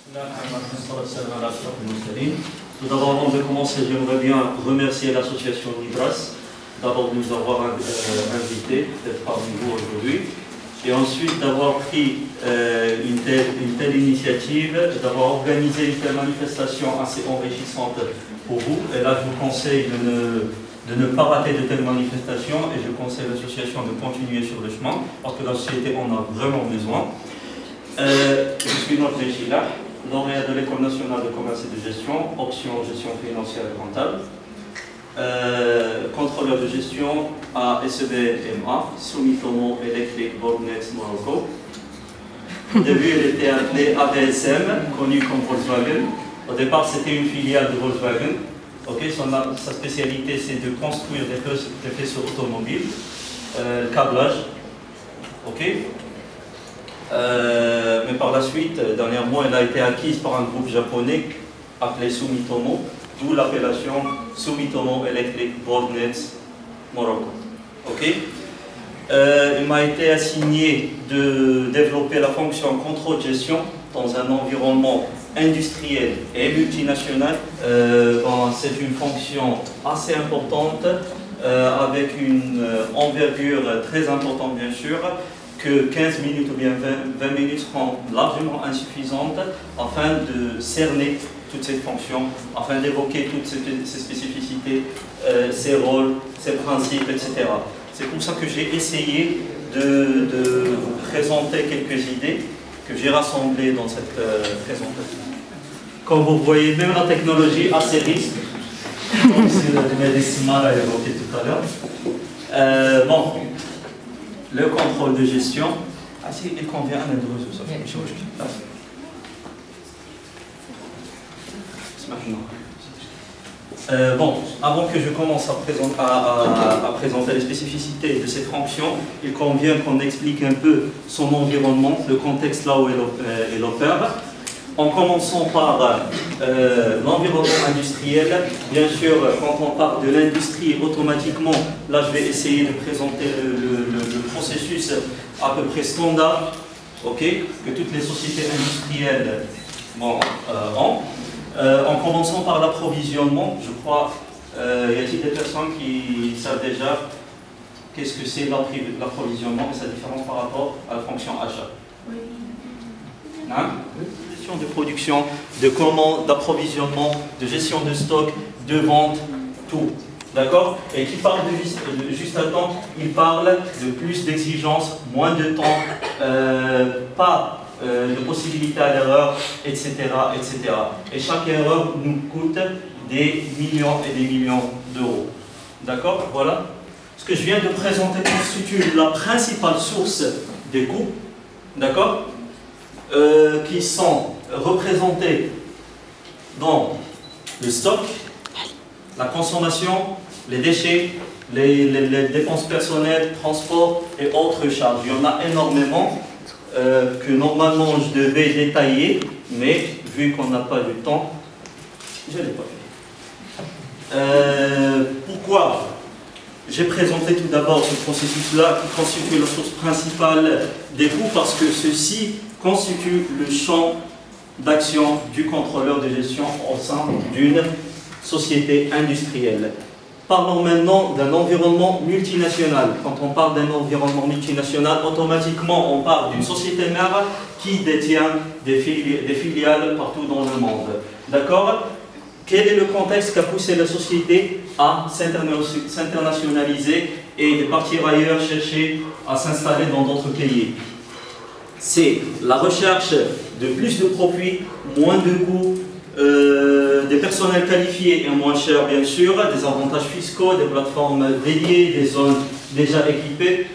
Tout d'abord, avant de commencer, j'aimerais bien remercier l'association Libras d'abord de nous avoir invités, d'être parmi vous aujourd'hui, et ensuite d'avoir pris une telle initiative, d'avoir organisé une telle manifestation assez enrichissante pour vous. Et là, je vous conseille de ne pas rater de telles manifestations, et je conseille à l'association de continuer sur le chemin, parce que la société en a vraiment besoin. Je suis Notre Chila, lauréat de l'École nationale de commerce et de gestion, option gestion financière et rentable, contrôleur de gestion à SEB-MA, Sumitomo Electric Boardnets Morocco. Au début, elle était appelée AVSM, connue comme Volkswagen. Au départ, c'était une filiale de Volkswagen. Okay, sa spécialité, c'est de construire des faisceaux automobiles, câblage. Okay. Mais par la suite, dernièrement, elle a été acquise par un groupe japonais appelé Sumitomo, d'où l'appellation Sumitomo Electric Boardnets Morocco. Okay. Il m'a été assigné de développer la fonction contrôle-gestion dans un environnement industriel et multinational. C'est une fonction assez importante, avec une envergure très importante bien sûr, que 15 minutes ou bien 20 minutes seront largement insuffisantes afin de cerner toutes ces fonctions, afin d'évoquer toutes ces spécificités, ces rôles, ces principes, etc. C'est pour ça que j'ai essayé de vous présenter quelques idées que j'ai rassemblées dans cette présentation. Comme vous voyez, même la technologie a ses risques, comme Medicima l'a évoqué tout à l'heure. Bon. Le contrôle de gestion, il convient à bon, avant que je commence à présenter les spécificités de cette fonction, il convient qu'on explique un peu son environnement, le contexte là où elle opère. En commençant par l'environnement industriel, bien sûr, quand on parle de l'industrie, automatiquement, là je vais essayer de présenter le processus à peu près standard, okay, que toutes les sociétés industrielles ont. En commençant par l'approvisionnement, je crois, y a-t-il des personnes qui savent déjà qu'est-ce que c'est l'approvisionnement et sa différence par rapport à la fonction achat? Oui. Hein? De production, de commande, d'approvisionnement, de gestion de stock, de vente, tout. D'accord? Et qui parle de juste à temps, il parle de plus d'exigences, moins de temps, pas de possibilité à l'erreur, etc., etc. Et chaque erreur nous coûte des millions et des millions d'euros. D'accord? Voilà. Ce que je viens de présenter constitue la principale source des coûts. D'accord? Qui sont représentés dans le stock, la consommation, les déchets, les dépenses personnelles, transport et autres charges. Il y en a énormément que normalement je devais détailler, mais vu qu'on n'a pas du temps, je ne l'ai pas fait. Pourquoi? J'ai présenté tout d'abord ce processus-là qui constitue la source principale des coûts parce que ceci constitue le champ d'action du contrôleur de gestion au sein d'une société industrielle. Parlons maintenant d'un environnement multinational. Quand on parle d'un environnement multinational, automatiquement on parle d'une société mère qui détient des filiales partout dans le monde. D'accord? Quel est le contexte qui a poussé la société à s'internationaliser et de partir ailleurs chercher à s'installer dans d'autres pays? C'est la recherche de plus de profits, moins de coûts, des personnels qualifiés et moins chers bien sûr, des avantages fiscaux, des plateformes dédiées, des zones déjà équipées,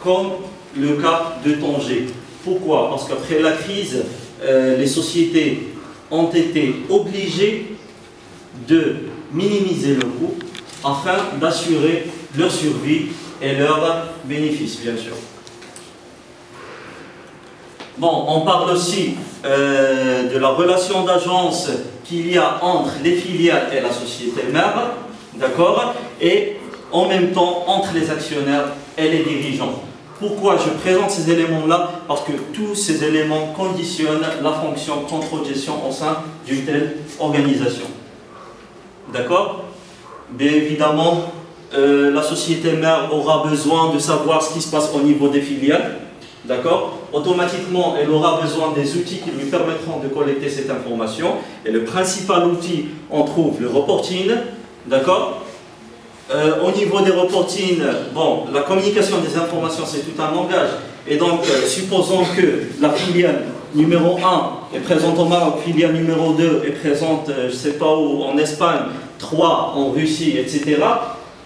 comme le cas de Tanger. Pourquoi? Parce qu'après la crise, les sociétés ont été obligées de minimiser le coût afin d'assurer leur survie et leurs bénéfices, bien sûr. Bon, on parle aussi de la relation d'agence qu'il y a entre les filiales et la société mère, d'accord, et en même temps entre les actionnaires et les dirigeants. Pourquoi je présente ces éléments-là? Parce que tous ces éléments conditionnent la fonction contrôle-gestion au sein d'une telle organisation. D'accord? Bien évidemment, la société mère aura besoin de savoir ce qui se passe au niveau des filiales. D'accord? Automatiquement, elle aura besoin des outils qui lui permettront de collecter cette information. Et le principal outil, on trouve le reporting. D'accord? Au niveau des reporting, bon, la communication des informations, c'est tout un langage. Et donc, supposons que la filiale numéro 1 est présente au Maroc, filiale numéro 2 est présente, je ne sais pas où, en Espagne, 3 en Russie, etc.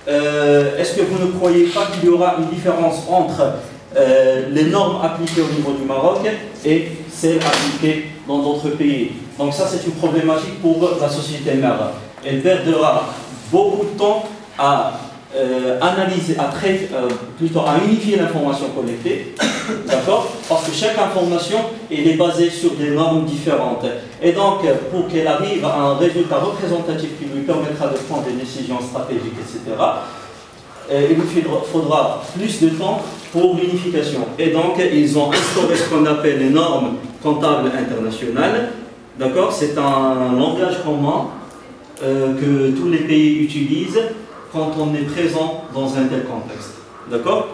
Est-ce que vous ne croyez pas qu'il y aura une différence entre les normes appliquées au niveau du Maroc et celles appliquées dans d'autres pays? Donc ça, c'est une problématique pour la société mère. Elle perdra beaucoup de temps à analyser, plutôt à unifier l'information collectée, d'accord? Parce que chaque information elle est basée sur des normes différentes. Et donc, pour qu'elle arrive à un résultat représentatif qui lui permettra de prendre des décisions stratégiques, etc., il lui faudra plus de temps pour l'unification. Et donc, ils ont instauré ce qu'on appelle les normes comptables internationales, d'accord? C'est un langage commun que tous les pays utilisent quand on est présent dans un tel contexte. D'accord?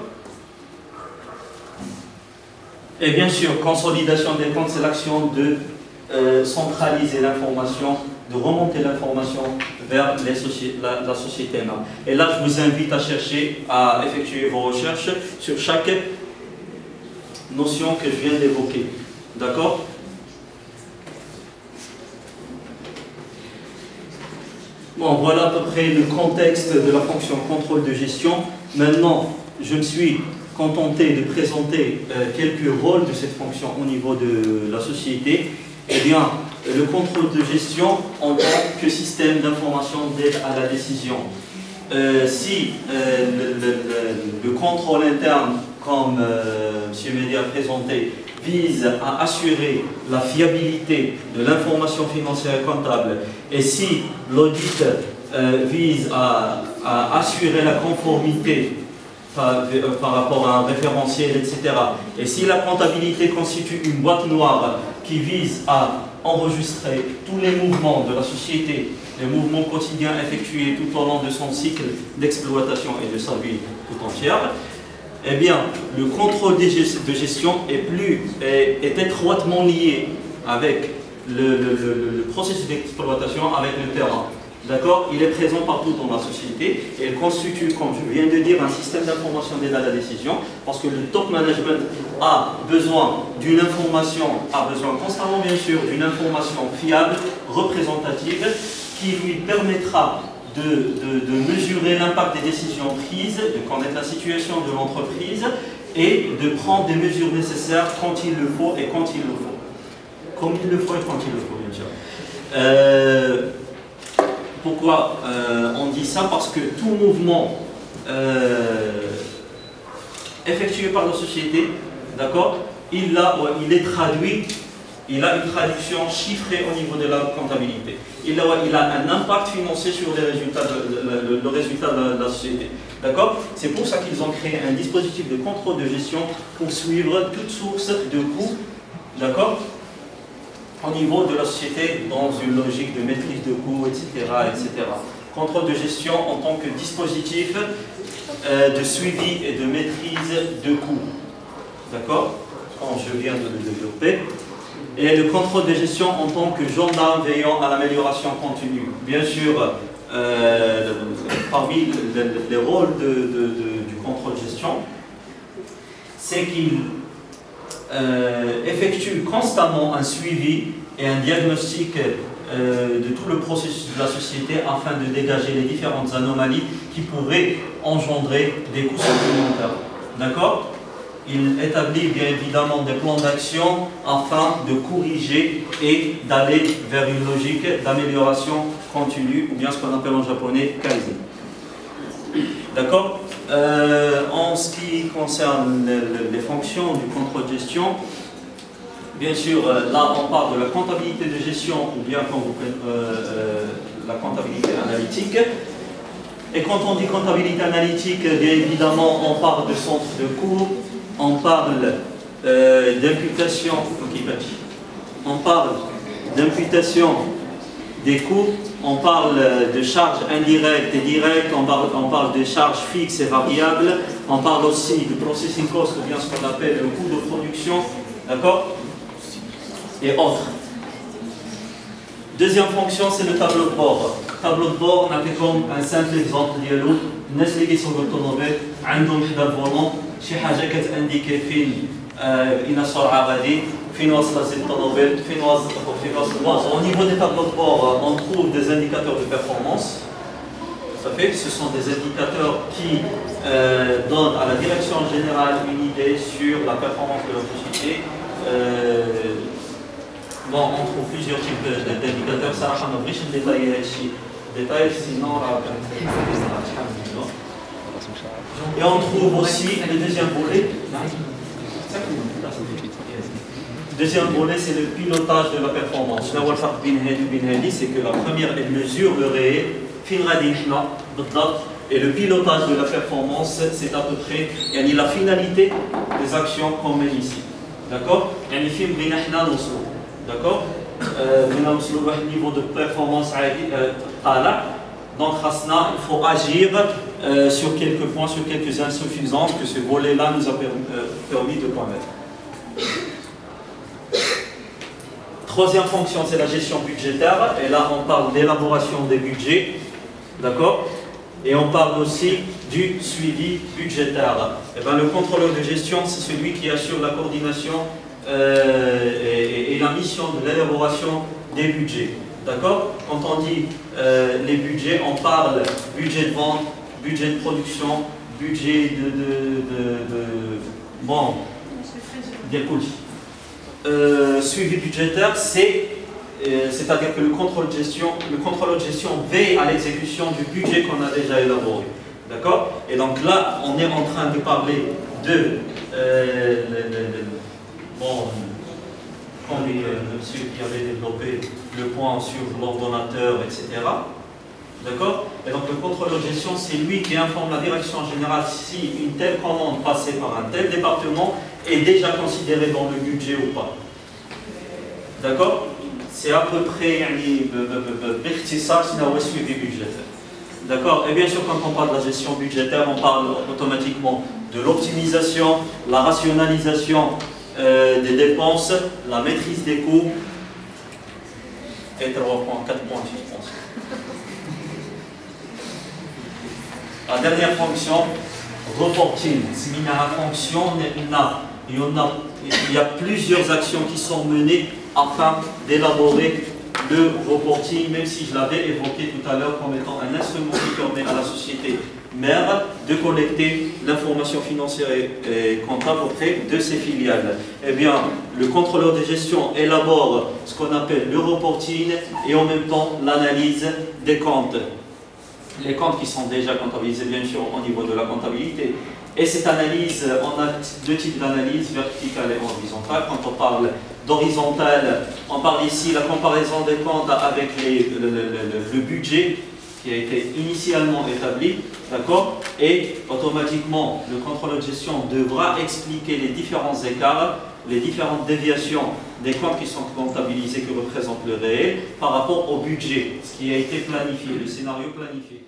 Et bien sûr, consolidation des comptes, c'est l'action de centraliser l'information, de remonter l'information vers la société mère. Et là, je vous invite à chercher, à effectuer vos recherches sur chaque notion que je viens d'évoquer. D'accord? Bon, voilà à peu près le contexte de la fonction contrôle de gestion. Maintenant, je me suis contenté de présenter quelques rôles de cette fonction au niveau de la société. Eh bien, le contrôle de gestion en tant que système d'information d'aide à la décision. Si le contrôle interne, comme M. Mehdi a présenté, vise à assurer la fiabilité de l'information financière et comptable, et si l'audit vise à assurer la conformité par rapport à un référentiel, etc., et si la comptabilité constitue une boîte noire qui vise à enregistrer tous les mouvements de la société, les mouvements quotidiens effectués tout au long de son cycle d'exploitation et de sa vie tout entière, eh bien, le contrôle de gestion est étroitement lié avec le processus d'exploitation, avec le terrain. D'accord? Il est présent partout dans la société et il constitue, comme je viens de dire, un système d'information d'aide à la décision, parce que le top management a besoin d'une information, constamment bien sûr, d'une information fiable, représentative, qui lui permettra de mesurer l'impact des décisions prises, de connaître la situation de l'entreprise et de prendre des mesures nécessaires quand il le faut et quand il le faut. Comme il le faut et quand il le faut, bien sûr. Pourquoi on dit ça? Parce que tout mouvement effectué par la société, d'accord, il est traduit. Il a une traduction chiffrée au niveau de la comptabilité. Il a un impact financier sur le résultat de la société. D'accord? C'est pour ça qu'ils ont créé un dispositif de contrôle de gestion pour suivre toute source de coûts, d'accord, au niveau de la société dans une logique de maîtrise de coûts, etc., etc. Contrôle de gestion en tant que dispositif de suivi et de maîtrise de coûts. D'accord? Quand je viens de le développer. Et le contrôle de gestion en tant que gendarme veillant à l'amélioration continue. Bien sûr, parmi les rôles du contrôle de gestion, c'est qu'il effectue constamment un suivi et un diagnostic de tout le processus de la société afin de dégager les différentes anomalies qui pourraient engendrer des coûts supplémentaires. D'accord? Il établit bien évidemment des plans d'action afin de corriger et d'aller vers une logique d'amélioration continue, ou bien ce qu'on appelle en japonais kaizen. D'accord? En ce qui concerne les fonctions du contrôle de gestion, bien sûr, là on parle de la comptabilité de gestion ou bien la comptabilité analytique. Et quand on dit comptabilité analytique, bien évidemment, on parle de centre de coûts, on parle d'imputation, on parle d'imputation des coûts, on parle de charges indirectes et directes, on parle de charges fixes et variables, on parle aussi de processing cost, ou bien ce qu'on appelle le coût de production, d'accord, et autres. Deuxième fonction, c'est le tableau de bord. Tableau de bord, on a fait comme un simple exemple ديالو الناس اللي كيسوقوا الطوموبيل عندهم حدا الفولون شي حاجه كتانديكي فين اين السرعه غادي فين واصله زيت الطوموبيل فين واصل. Au niveau des tableaux de bord, on trouve des indicateurs de performance. Ce sont des indicateurs qui donnent à la direction générale une idée sur la performance de la société. Bon, on trouve plusieurs types d'indicateurs, ça va nous riche détailler ici. Détails, sinon et on trouve aussi le deuxième volet. Le deuxième volet, c'est le pilotage de la performance. C'est que la première, elle mesure le réel, et le pilotage de la performance, c'est à peu près la finalité des actions qu'on met ici. D'accord? D'accord? Un niveau de performance donc il faut agir sur quelques points, sur quelques insuffisances que ce volet-là nous a permis de connaître. Troisième fonction, c'est la gestion budgétaire, et là on parle d'élaboration des budgets, d'accord, et on parle aussi du suivi budgétaire. Et bien, le contrôleur de gestion, c'est celui qui assure la coordination et la mission de l'élaboration des budgets. D'accord? Quand on dit les budgets, on parle budget de vente, budget de production, budget des coûts. Suivi budgétaire, c'est-à-dire que le contrôleur de gestion veille à l'exécution du budget qu'on a déjà élaboré. D'accord? Et donc là, on est en train de parler de comme le monsieur qui avait développé le point sur l'ordonnateur, etc. D'accord? Et donc le contrôleur de gestion, c'est lui qui informe la direction générale si une telle commande passée par un tel département est déjà considérée dans le budget ou pas. D'accord? C'est à peu près ça, c'est suivi budgétaire. D'accord? Et bien sûr, quand on parle de la gestion budgétaire, on parle automatiquement de l'optimisation, la rationalisation des dépenses, la maîtrise des coûts, et 3 points, 4 points, je pense. La dernière fonction, reporting. C'est la fonction, il y a plusieurs actions qui sont menées afin d'élaborer le reporting, même si je l'avais évoqué tout à l'heure comme étant un instrument qui permet à la société mère de collecter l'information financière et comptable auprès de ses filiales. Eh bien, le contrôleur de gestion élabore ce qu'on appelle le reporting et en même temps l'analyse des comptes. Les comptes qui sont déjà comptabilisés, bien sûr, au niveau de la comptabilité. Et cette analyse, on a deux types d'analyse, verticale et horizontale. Quand on parle d'horizontale, on parle ici de la comparaison des comptes avec le budget qui a été initialement établi, d'accord? Et automatiquement, le contrôleur de gestion devra expliquer les différents écarts, les différentes déviations des comptes qui sont comptabilisés, que représente le réel, par rapport au budget, ce qui a été planifié, le scénario planifié.